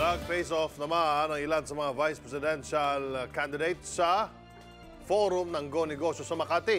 Nag-face off naman ang ilan sa mga vice presidential candidates sa forum ng Go Negosyo sa Makati.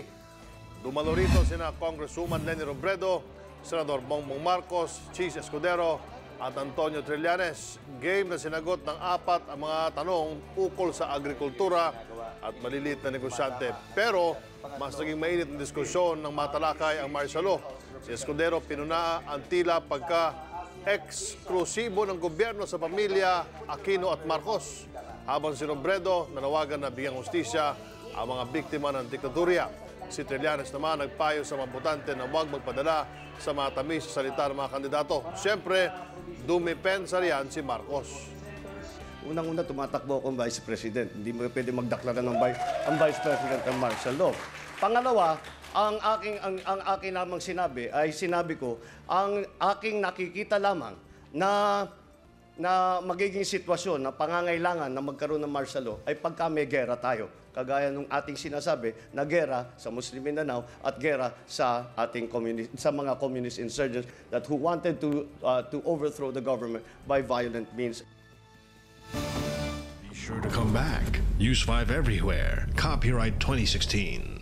Dumalo rito sina Congresswoman Leni Robredo, Senador Bongbong Marcos, Chis Escudero at Antonio Trillanes. Game na sinagot ng apat ang mga tanong ukol sa agrikultura at maliliit na negosyante. Pero mas naging mainit ang diskusyon ng matalakay ang martial law. Si Escudero pinuna ang tila pagka eksklusibo ng gobyerno sa pamilya Aquino at Marcos, habang si Robredo nanawagan na bigyang hustisya ang mga biktima ng diktatorya. Si Trillanes naman nagpayo sa mga botante na huwag magpadala sa mga tamis sa salita ng mga kandidato. Siyempre, dumipensa riyan si Marcos. Unang-una, tumatakbo akong Vice President. Hindi mo pwede magdeklara ng ang Vice President ng martial law. Pangalawa, ang aking lamang sinabi ay sinabi ko, ang aking nakikita lamang na magiging sitwasyon na pangangailangan na magkaroon ng martial law ay pagka may gera tayo. Kagaya nung ating sinasabi na gera sa Muslim Mindanao at gera sa ating sa mga communist insurgents that who wanted to overthrow the government by violent means. Be sure to come back. Use 5 everywhere. Copyright 2016.